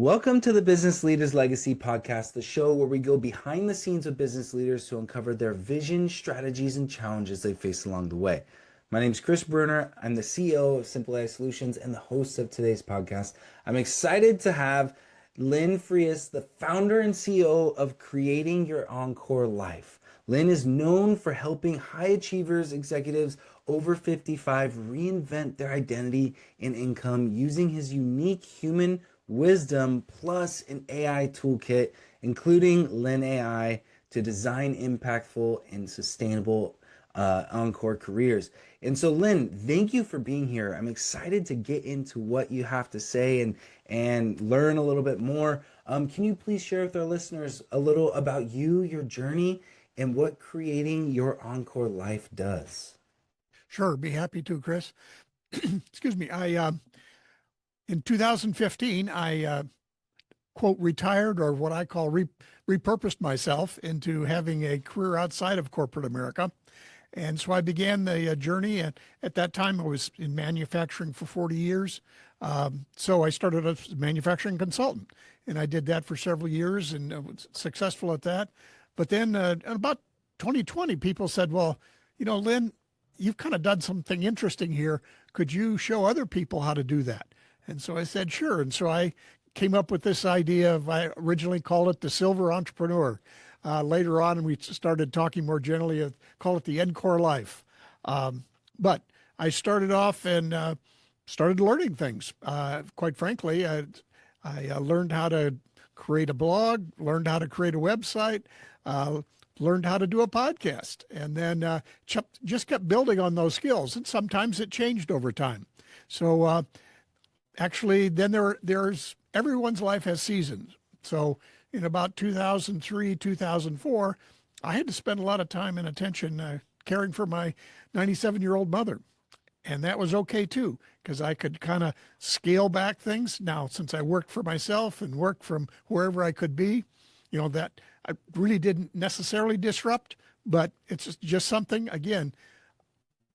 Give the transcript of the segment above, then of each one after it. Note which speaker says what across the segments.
Speaker 1: Welcome to the Business Leaders Legacy Podcast, the show where we go behind the scenes with business leaders to uncover their vision, strategies, and challenges they face along the way. My name is Chris Bruner. I'm the CEO of Simple AI Solutions and the host of today's podcast. I'm excited to have Lynn Friesth, the founder and CEO of Creating Your Encore Life. Lynn is known for helping high achievers, executives over 55 reinvent their identity and income using his unique human wisdom plus an AI toolkit, including Lynn AI, to design impactful and sustainable Encore careers. And so, Lynn, thank you for being here. I'm excited to get into what you have to say and learn a little bit more. Can you please share with our listeners a little about you, your journey, and what creating your Encore life does?
Speaker 2: Sure, be happy to, Chris. Excuse me. In 2015, I quote retired, or what I call repurposed myself into having a career outside of corporate America. And so I began the journey. And at that time, I was in manufacturing for 40 years. So I started as a manufacturing consultant, and I did that for several years and was successful at that. But then in about 2020, people said, well, Lynn, you've kind of done something interesting here. Could you show other people how to do that? And so I said, sure. And so I came up with this idea of, I originally called it the Silver Entrepreneur. Later on, we started talking more generally, call it the Encore Life. But I started off and started learning things. Quite frankly, I learned how to create a blog, learned how to create a website, learned how to do a podcast, and then just kept building on those skills. And sometimes it changed over time. So actually, then there's everyone's life has seasons. So in about 2003, 2004, I had to spend a lot of time and attention caring for my 97-year-old mother. And that was okay too, because I could kind of scale back things. Now, since I worked for myself and worked from wherever I could be, that I really didn't necessarily disrupt, but it's just something, again,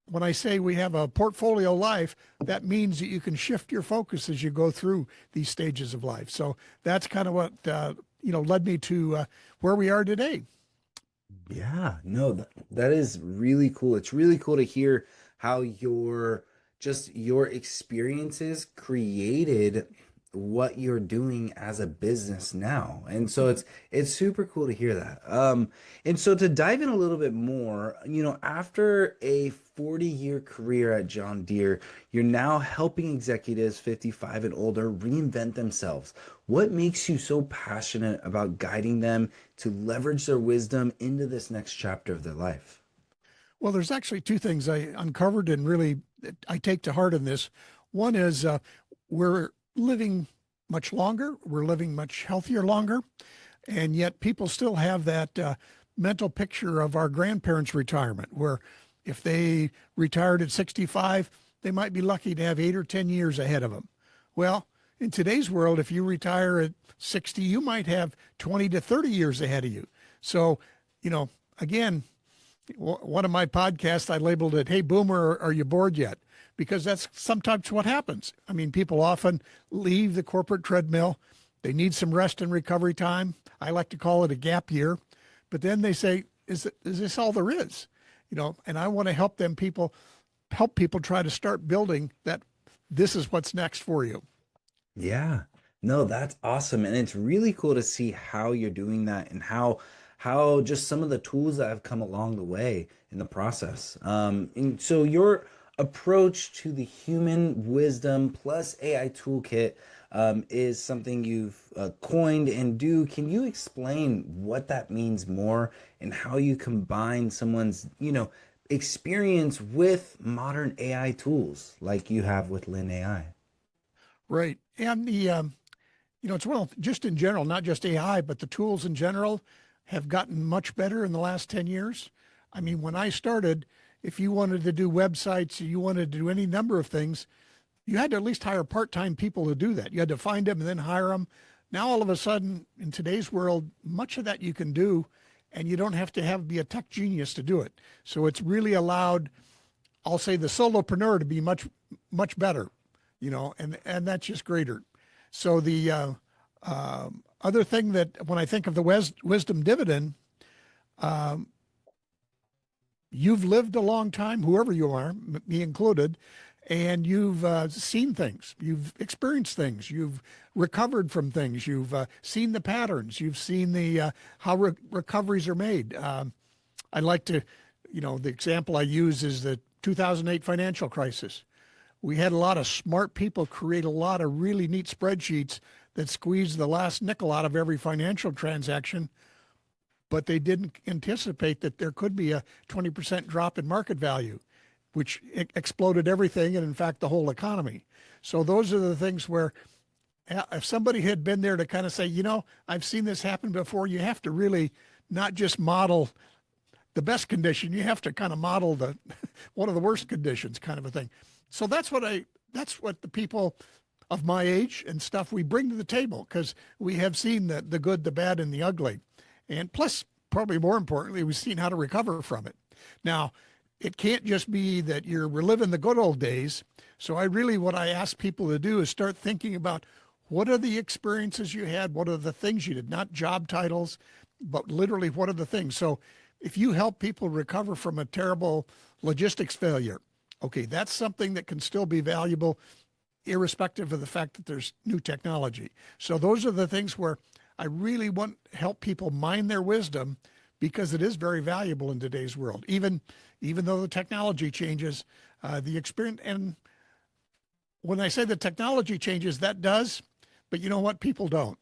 Speaker 2: when I say we have a portfolio life, that means that you can shift your focus as you go through these stages of life. So that's kind of what, led me to where we are today.
Speaker 1: Yeah, no, that is really cool. It's really cool to hear how your experiences created what you're doing as a business now. And so it's super cool to hear that. And so to dive in a little bit more, after a 40-year career at John Deere, you're now helping executives 55 and older reinvent themselves. What makes you so passionate about guiding them to leverage their wisdom into this next chapter of their life?
Speaker 2: Well, there's actually two things I uncovered and really I take to heart in this. One is we're living much longer, we're living much healthier longer, and yet people still have that mental picture of our grandparents' retirement, where if they retired at 65, they might be lucky to have 8 or 10 years ahead of them. Well, in today's world, if you retire at 60, you might have 20 to 30 years ahead of you. So, again, one of my podcasts, I labeled it, "Hey, Boomer, are you bored yet?" Because that's sometimes what happens. I mean, people often leave the corporate treadmill. They need some rest and recovery time. I like to call it a gap year. But then they say, is this all there is? And I want to help people try to start building that this is what's next for you.
Speaker 1: Yeah, no, that's awesome. And it's really cool to see how you're doing that and how just some of the tools that have come along the way in the process. And so your approach to the human wisdom plus AI toolkit is something you've coined and do. Can you explain what that means more and how you combine someone's, experience with modern AI tools like you have with Lynn AI?
Speaker 2: Right. And it's just in general, not just AI, but the tools in general have gotten much better in the last 10 years. I mean, when I started, if you wanted to do websites, you wanted to do any number of things, you had to at least hire part-time people to do that. You had to find them and then hire them. Now, all of a sudden, in today's world, much of that you can do, and you don't have to be a tech genius to do it. So it's really allowed, I'll say, the solopreneur to be much, much better, and that's just greater. So the Other thing that when I think of the wisdom dividend, um, you've lived a long time, whoever you are, me included, and you've seen things, you've experienced things, you've recovered from things, you've seen the patterns, you've seen the how recoveries are made. I like to, the example I use is the 2008 financial crisis. We had a lot of smart people create a lot of really neat spreadsheets that squeezed the last nickel out of every financial transaction, but they didn't anticipate that there could be a 20% drop in market value, which exploded everything and, in fact, the whole economy. So those are the things where if somebody had been there to kind of say, I've seen this happen before, you have to really not just model the best condition, you have to kind of model the one of the worst conditions kind of a thing. So that's what the people of my age and stuff we bring to the table, because we have seen the good, the bad, and the ugly. And plus, probably more importantly, we've seen how to recover from it. Now, it can't just be that you're reliving the good old days. So what I ask people to do is start thinking about what are the experiences you had? What are the things you did? Not job titles, but literally what are the things? So if you help people recover from a terrible logistics failure, okay, that's something that can still be valuable irrespective of the fact that there's new technology. So those are the things where I really want to help people mine their wisdom, because it is very valuable in today's world. Even though the technology changes, the experience. And when I say the technology changes, that does. But you know what? People don't.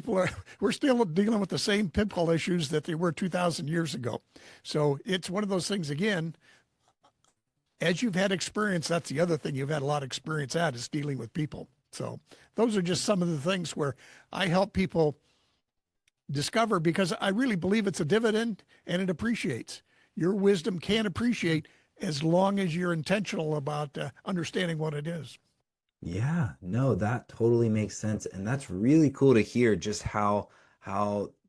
Speaker 2: We're still dealing with the same pinball issues that they were 2,000 years ago. So it's one of those things, again, as you've had experience, that's the other thing you've had a lot of experience at, is dealing with people. So those are just some of the things where I help people discover, because I really believe it's a dividend and it appreciates. Your wisdom can appreciate as long as you're intentional about understanding what it is.
Speaker 1: Yeah, no, that totally makes sense. And that's really cool to hear just how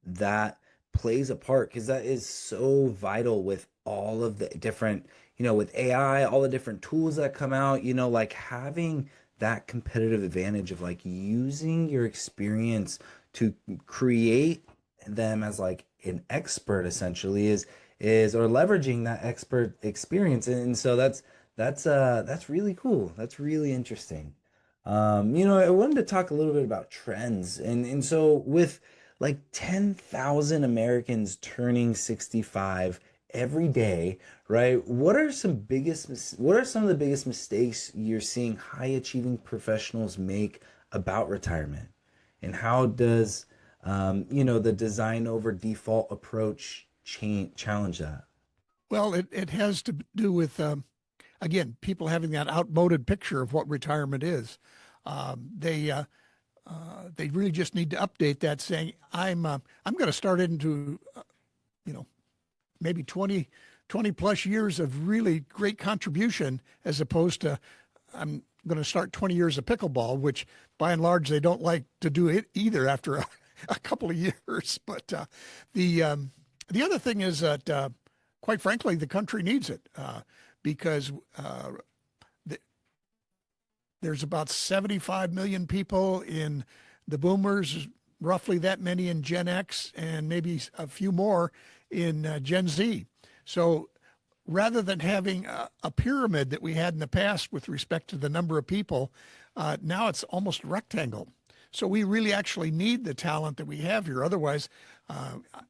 Speaker 1: that plays a part, because that is so vital with all of the different, with AI, all the different tools that come out, like having that competitive advantage of like using your experience to create them as like an expert essentially is or leveraging that expert experience. And so that's really cool. That's really interesting. I wanted to talk a little bit about trends. And so with like 10,000 Americans turning 65 every day, right? What are some of the biggest mistakes you're seeing high achieving professionals make about retirement? And how does the design over default approach challenge that?
Speaker 2: Well, it has to do with, again, people having that outmoded picture of what retirement is. They really just need to update that, saying, I'm going to start into, you know, maybe 20 plus years of really great contribution, as opposed to I'm going to start 20 years of pickleball, which by and large they don't like to do it either after a couple of years. But the the other thing is that, quite frankly, the country needs it, because th- there's about 75 million people in the boomers, roughly that many in Gen X, and maybe a few more in Gen Z. So rather than having a pyramid that we had in the past with respect to the number of people, now it's almost rectangle. So we really actually need the talent that we have here. Otherwise,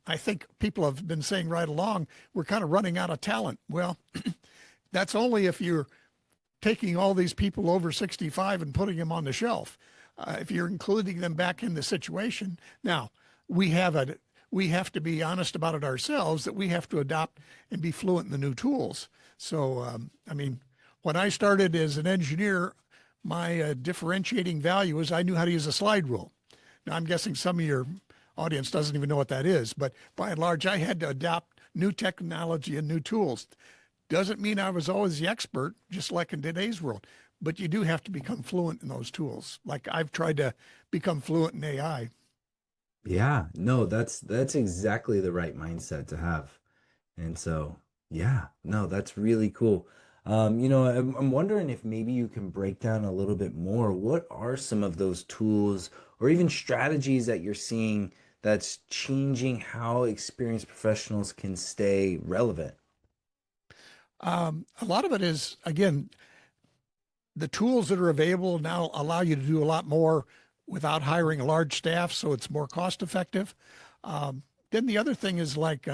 Speaker 2: I think people have been saying right along, we're kind of running out of talent. Well, that's only if you're taking all these people over 65 and putting them on the shelf. If you're including them back in the situation, now we have a we have to be honest about it ourselves, that we have to adopt and be fluent in the new tools. So, I mean, when I started as an engineer, my differentiating value is I knew how to use a slide rule. Now, I'm guessing some of your audience doesn't even know what that is, but by and large, I had to adopt new technology and new tools. Doesn't mean I was always the expert, just like in today's world, but you do have to become fluent in those tools. Like I've tried to become fluent in AI.
Speaker 1: Yeah, no, that's exactly the right mindset to have. And so, yeah, no, that's really cool. I'm wondering if maybe you can break down a little bit more. What are some of those tools or even strategies that you're seeing that's changing how experienced professionals can stay relevant?
Speaker 2: A lot of it is, again, the tools that are available now allow you to do a lot more without hiring a large staff, so it's more cost effective. Then the other thing is like,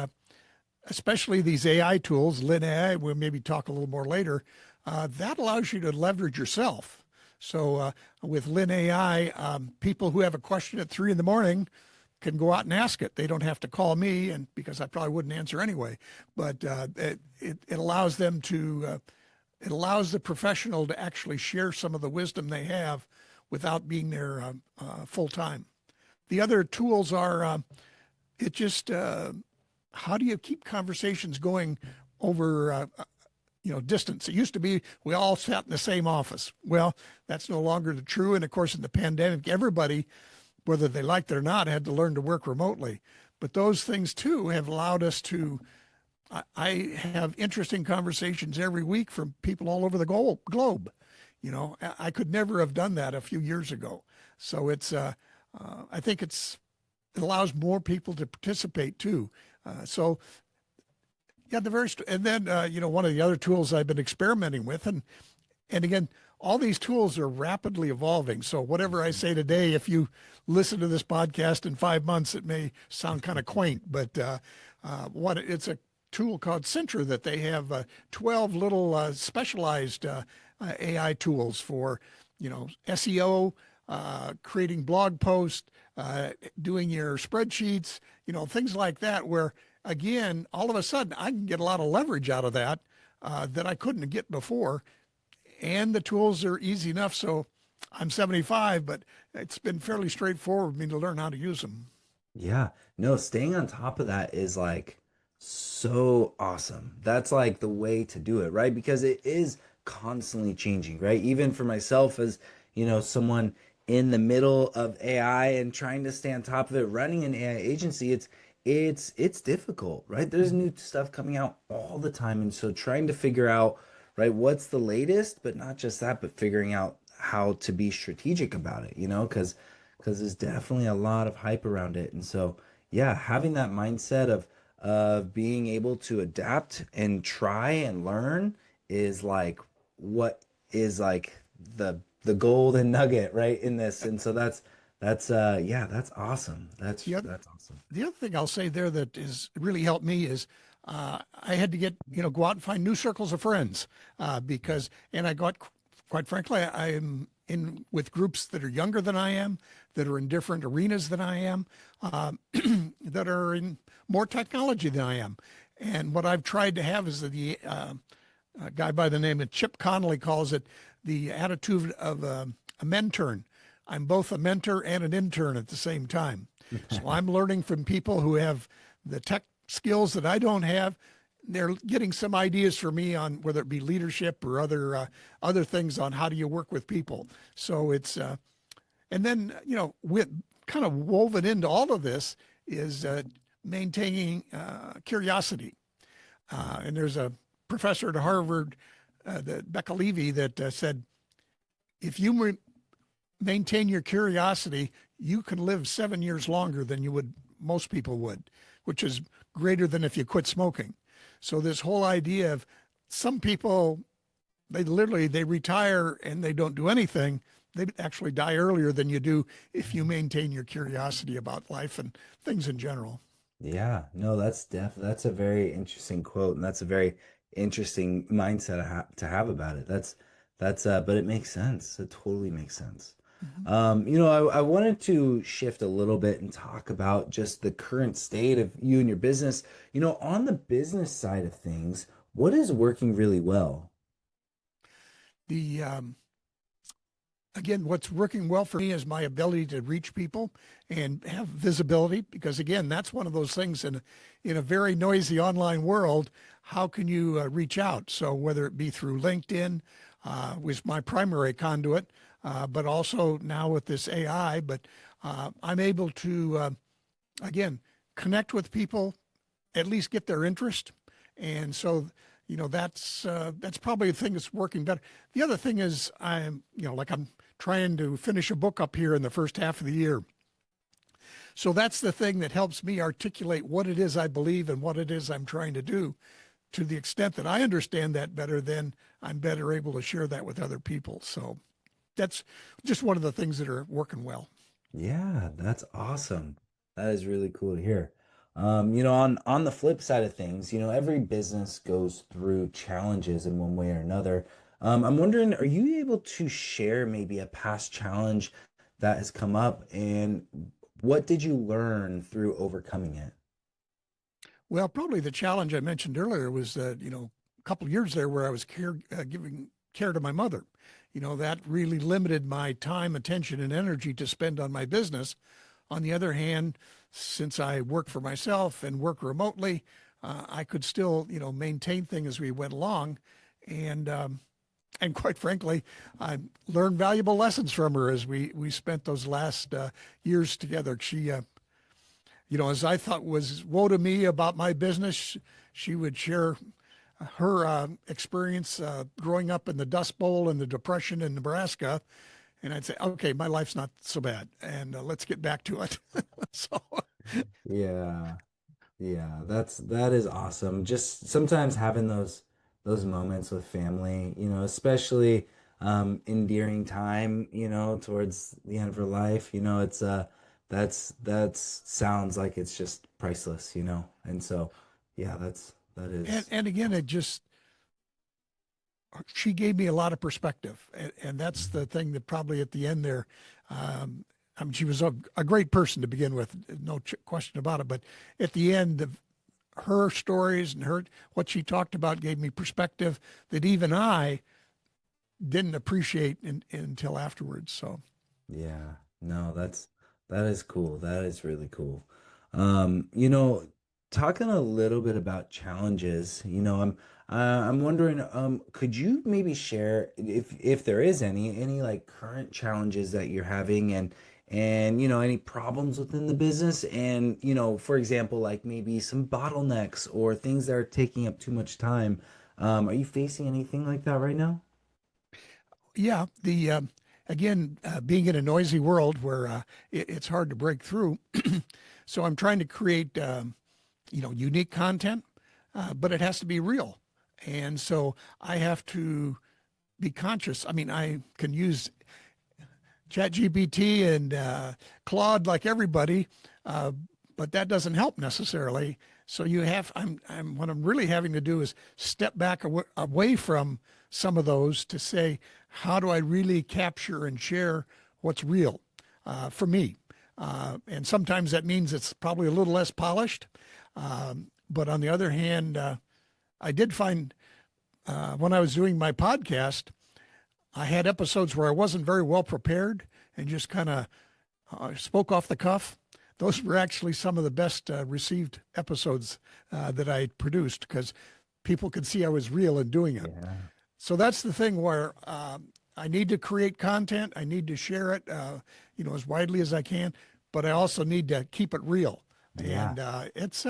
Speaker 2: especially these AI tools, Lynn AI, we'll maybe talk a little more later, that allows you to leverage yourself. So with Lynn AI, people who have a question at 3 in the morning can go out and ask it. They don't have to call me, and because I probably wouldn't answer anyway. But it allows them to it allows the professional to actually share some of the wisdom they have without being there full time. The other tools are it just how do you keep conversations going over distance? It used to be we all sat in the same office. Well, that's no longer the true. And of course, in the pandemic, everybody, whether they liked it or not, had to learn to work remotely. But those things too have allowed us to. I have interesting conversations every week from people all over the globe. I could never have done that a few years ago. So I think it allows more people to participate too. So yeah, and then one of the other tools I've been experimenting with, and again, all these tools are rapidly evolving. So whatever I say today, if you listen to this podcast in 5 months, it may sound kind of quaint, but it's a tool called Centra that they have 12 little specialized AI tools for, SEO, creating blog posts, doing your spreadsheets, things like that, where again, all of a sudden I can get a lot of leverage out of that that I couldn't get before. And the tools are easy enough. So I'm 75, but it's been fairly straightforward for me to learn how to use them.
Speaker 1: Yeah, no, staying on top of that is like so awesome. That's like the way to do it, right? Because it is constantly changing, right? Even for myself as, someone in the middle of AI and trying to stay on top of it, running an AI agency, it's difficult, right? There's new stuff coming out all the time. And so trying to figure out, right, what's the latest, but not just that, but figuring out how to be strategic about it, because there's definitely a lot of hype around it. And so, yeah, having that mindset of being able to adapt and try and learn is like what is like the golden nugget, right, in this. And so that's yeah, that's awesome.
Speaker 2: The other,
Speaker 1: That's awesome.
Speaker 2: the other thing I'll say there that has really helped me is I had to go out and find new circles of friends and I got, quite frankly, I am in with groups that are younger than I am, that are in different arenas than I am, that are in more technology than I am. And what I've tried to have is a guy by the name of Chip Connolly calls it the attitude of a mentor. I'm both a mentor and an intern at the same time. So I'm learning from people who have the tech skills that I don't have. They're getting some ideas for me on whether it be leadership or other things on how do you work with people. So it's and then with kind of woven into all of this is maintaining curiosity. And there's a professor at Harvard, Becca Levy, that said if you maintain your curiosity, you can live 7 years longer than you would most people would, which is greater than if you quit smoking. So this whole idea of some people, they retire and they don't do anything. They actually die earlier than you do if you maintain your curiosity about life and things in general.
Speaker 1: Yeah, no, that's a very interesting quote, and that's a very interesting mindset to have about it. But it makes sense. It totally makes sense.
Speaker 2: Mhm.
Speaker 1: I wanted to shift a little bit and talk about just the current state of you and your business. On the business side of things, what is working really well?
Speaker 2: The Again, what's working well for me is my ability to reach people and have visibility. Because again, that's one of those things in a very noisy online world. How can you reach out? So whether it be through LinkedIn, was my primary conduit, but also now with this AI. But I'm able to again connect with people, at least get their interest, and so that's probably the thing that's working better. The other thing is I'm trying to finish a book up here in the first half of the year. So that's the thing that helps me articulate what it is I believe and what it is I'm trying to do. To the extent that I understand that better, then I'm better able to share that with other people. So that's just one of the things that are working well.
Speaker 1: Yeah, that's awesome. That is really cool to hear. On the flip side of things, every business goes through challenges in one way or another. I'm wondering, are you able to share maybe a past challenge that has come up, and what did you learn through overcoming it?
Speaker 2: Well, probably the challenge I mentioned earlier was a couple of years there where I was giving care to my mother. That really limited my time, attention, and energy to spend on my business. On the other hand, since I work for myself and work remotely, I could still, maintain things as we went along. And and quite frankly, I learned valuable lessons from her as we spent those last years together. She, as I thought was woe to me about my business, she would share her experience growing up in the Dust Bowl and the Depression in Nebraska. And I'd say, okay, my life's not so bad, and let's get back to it. So,
Speaker 1: Yeah. Yeah, that is awesome. Just sometimes having those moments with family, especially endearing time, towards the end of her life, it's that's sounds like it's just priceless, And so yeah, that
Speaker 2: and
Speaker 1: is
Speaker 2: and again, it just she gave me a lot of perspective, and that's the thing that probably at the end there. I mean, she was a great person to begin with, no question about it. But at the end of her stories and her what she talked about gave me perspective that even I didn't appreciate until afterwards. So
Speaker 1: Yeah, no, that is cool. That is really cool. Talking a little bit about challenges, I'm wondering, could you maybe share if there is any like current challenges that you're having and any problems within the business and for example, like maybe some bottlenecks or things that are taking up too much time. Are you facing anything like that right now?
Speaker 2: yeah, the again being in a noisy world where it's hard to break through. So I'm trying to create unique content, but it has to be real. And so I have to be conscious. I mean, I can use ChatGPT and Claude like everybody, uh, but that doesn't help necessarily. So what I'm really having to do is step back away from some of those to say, how do I really capture and share what's real for me? And sometimes that means it's probably a little less polished. But on the other hand, I did find when I was doing my podcast, I had episodes where I wasn't very well prepared and just kind of spoke off the cuff. Those were actually some of the best received episodes that I produced because people could see I was real in doing it.
Speaker 1: Yeah.
Speaker 2: So that's the thing where I need to create content. I need to share it, as widely as I can, but I also need to keep it real.
Speaker 1: Yeah.
Speaker 2: And it's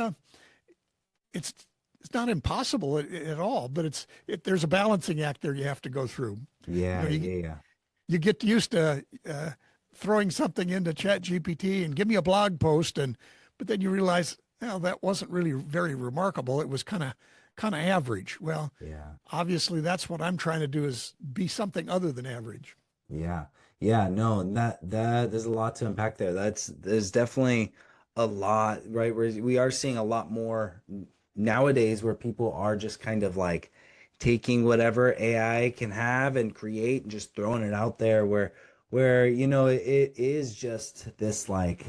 Speaker 2: it's not impossible at all, but there's a balancing act there you have to go through. You know,
Speaker 1: Yeah,
Speaker 2: you
Speaker 1: yeah, yeah.
Speaker 2: you get used to throwing something into Chat GPT and give me a blog post, but then you realize, well, that wasn't really very remarkable. It was kind of average. Well,
Speaker 1: Yeah.
Speaker 2: obviously, that's what I'm trying to do is be something other than average.
Speaker 1: Yeah. Yeah, no, and that there's a lot to unpack there. There's definitely a lot, right? We are seeing a lot more nowadays where people are just kind of like taking whatever AI can have and create and just throwing it out there where it is just this like,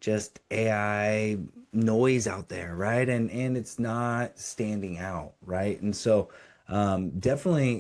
Speaker 1: just AI noise out there, right? And it's not standing out, right? And so definitely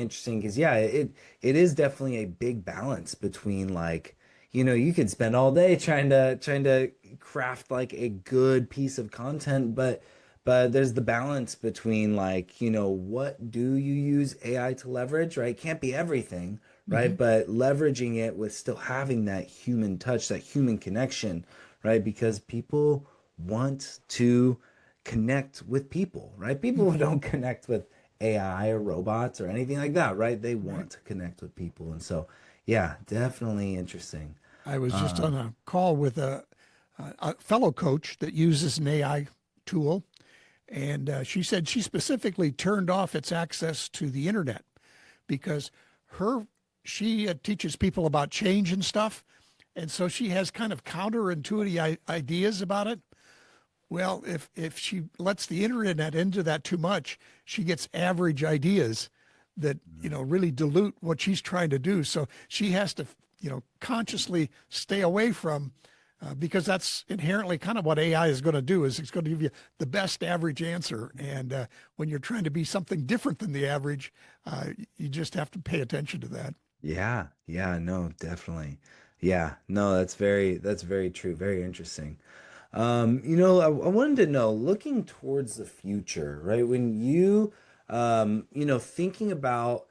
Speaker 1: interesting because yeah, it is definitely a big balance between like, you could spend all day trying to craft like a good piece of content, but there's the balance between like, what do you use AI to leverage, right? Can't be everything, right?
Speaker 2: Hmm.
Speaker 1: But leveraging it with still having that human touch, that human connection, right? Because people want to connect with people, right? People
Speaker 2: Mhm.
Speaker 1: don't connect with AI or robots or anything like that, right? They
Speaker 2: Right.
Speaker 1: want to connect with people. And so, yeah, definitely interesting.
Speaker 2: I was just on
Speaker 1: Um,
Speaker 2: a call with a fellow coach that uses an AI tool, and she said she specifically turned off its access to the internet because her she teaches people about change and stuff, and so she has kind of counterintuitive ideas about it. Well, if she lets the internet into that too much, she gets average ideas that really dilute what she's trying to do. So she has to consciously stay away from because that's inherently kind of what AI is going to do is it's going to give you the best average answer. And when you're trying to be something different than the average, you just have to pay attention to that.
Speaker 1: yeah, yeah, no, definitely. Yeah, no, that's very true. Very interesting. I wanted to know, looking towards the future, right? When thinking about,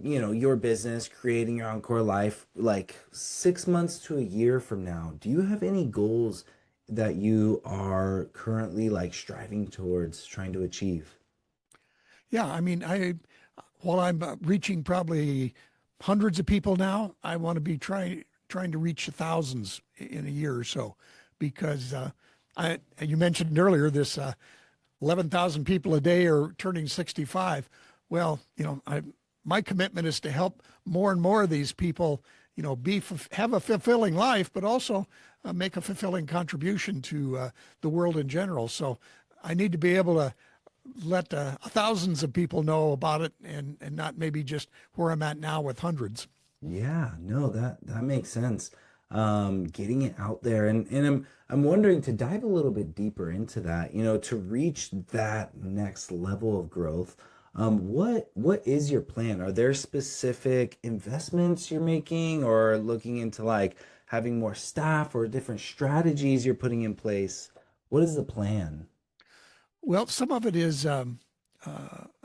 Speaker 1: your business, creating your Encore Life, like 6 months to a year from now, do you have any goals that you are currently like striving towards trying to achieve?
Speaker 2: Yeah, I mean, while I'm reaching probably hundreds of people now, I want to be trying to reach thousands in a year or so, because I you mentioned earlier this 11,000 people a day are turning 65. Well, my commitment is to help more and more of these people, have a fulfilling life, but also make a fulfilling contribution to the world in general. So I need to be able to let thousands of people know about it and not maybe just where I'm at now with hundreds.
Speaker 1: Yeah, no, that makes sense. Getting it out there, and I'm wondering to dive a little bit deeper into that, to reach that next level of growth. What is your plan? Are there specific investments you're making, or looking into like having more staff or different strategies you're putting in place? What is the plan?
Speaker 2: Well, some of it is,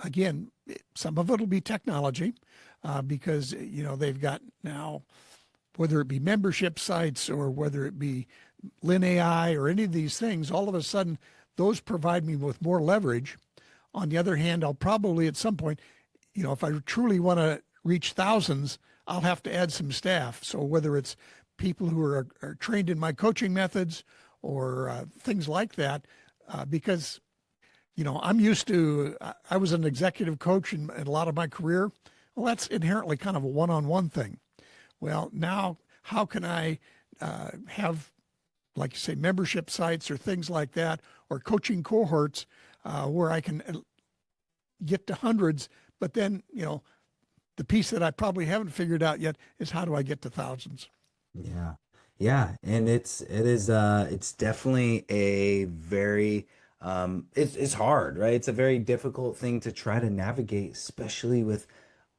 Speaker 2: again, some of it will be technology because, they've got now, whether it be membership sites or whether it be Lynn AI or any of these things, all of a sudden, those provide me with more leverage. On the other hand, I'll probably at some point, if I truly want to reach thousands, I'll have to add some staff. So whether it's people who are trained in my coaching methods or things like that, because I'm used to, I was an executive coach in a lot of my career. Well, that's inherently kind of a one on one thing. Well, now, how can I have, like you say, membership sites or things like that, or coaching cohorts where I can get to hundreds, but then, the piece that I probably haven't figured out yet is how do I get to thousands?
Speaker 1: Yeah. Yeah, and it's definitely a very it's hard, right? It's a very difficult thing to try to navigate, especially with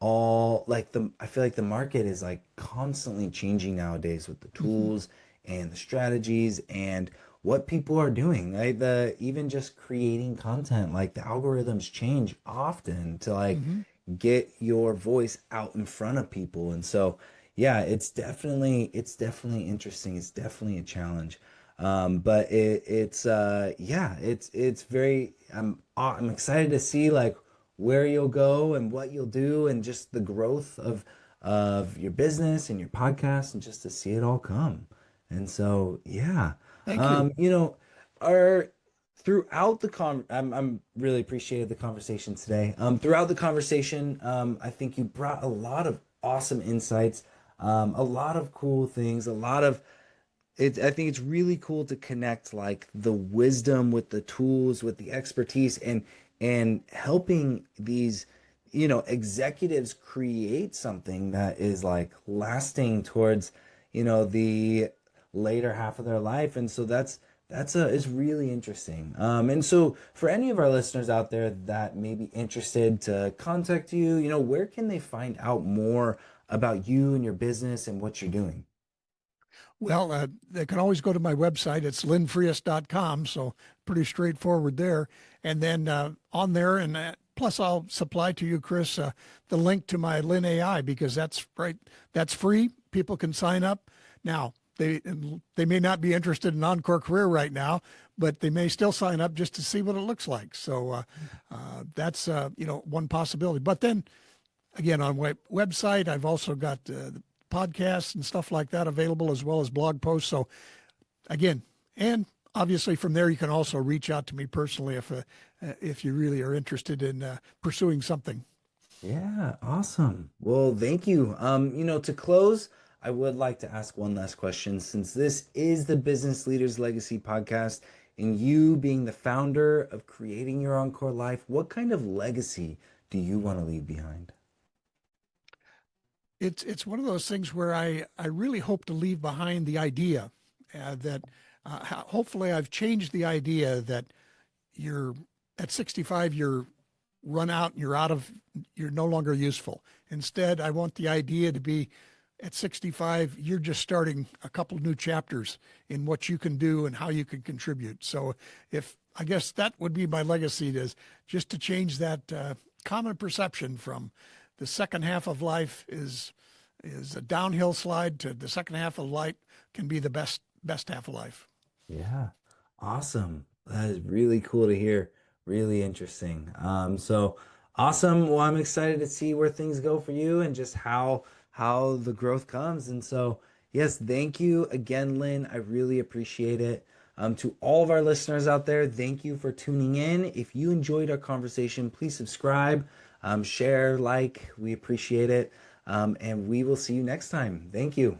Speaker 1: all like the I feel like the market is like constantly changing nowadays with the
Speaker 2: Mm-hmm.
Speaker 1: tools and the strategies and what people are doing, right? The even just creating content, like the algorithms change often to like
Speaker 2: Mm-hmm.
Speaker 1: get your voice out in front of people. And so yeah, it's definitely interesting. It's definitely a challenge. But it's very I'm excited to see like where you'll go and what you'll do and just the growth of your business and your podcast and just to see it all come. And so yeah.
Speaker 2: Thank you.
Speaker 1: You know, are throughout the I'm really appreciated the conversation today. Throughout the conversation, I think you brought a lot of awesome insights, a lot of cool things, a lot of it. I think it's really cool to connect like the wisdom with the tools, with the expertise, and helping these, executives create something that is like lasting towards, the later half of their life. And so it's really interesting. And so for any of our listeners out there that may be interested to contact you, where can they find out more about you and your business and what you're doing?
Speaker 2: Well, they can always go to my website. It's lynnfriest.com. So pretty straightforward there. And then on there, and plus I'll supply to you, Chris, the link to my Lynn AI because that's right. That's free. People can sign up. Now, they may not be interested in Encore Career right now, but they may still sign up just to see what it looks like. So that's one possibility. But then again, on website, I've also got the podcasts and stuff like that available, as well as blog posts. So again, and obviously from there you can also reach out to me personally if you really are interested in pursuing something.
Speaker 1: Yeah, awesome. Well, thank you. To close, I would like to ask one last question. Since this is the Business Leaders Legacy podcast, and you being the founder of creating your Encore Life, what kind of legacy do you want to leave behind?
Speaker 2: It's one of those things where I really hope to leave behind the idea that hopefully I've changed the idea that you're at 65 you're run out and you're no longer useful. Instead, I want the idea to be at 65 you're just starting a couple new chapters in what you can do and how you can contribute. So if I guess that would be my legacy, is just to change that common perception from the second half of life is a downhill slide to the second half of life can be the best half of life.
Speaker 1: Yeah, awesome. That is really cool to hear. Really interesting. So awesome. Well, I'm excited to see where things go for you and just how the growth comes. And so, yes, thank you again, Lynn. I really appreciate it. To all of our listeners out there, thank you for tuning in. If you enjoyed our conversation, please subscribe, share, like. We appreciate it. And we will see you next time. Thank you.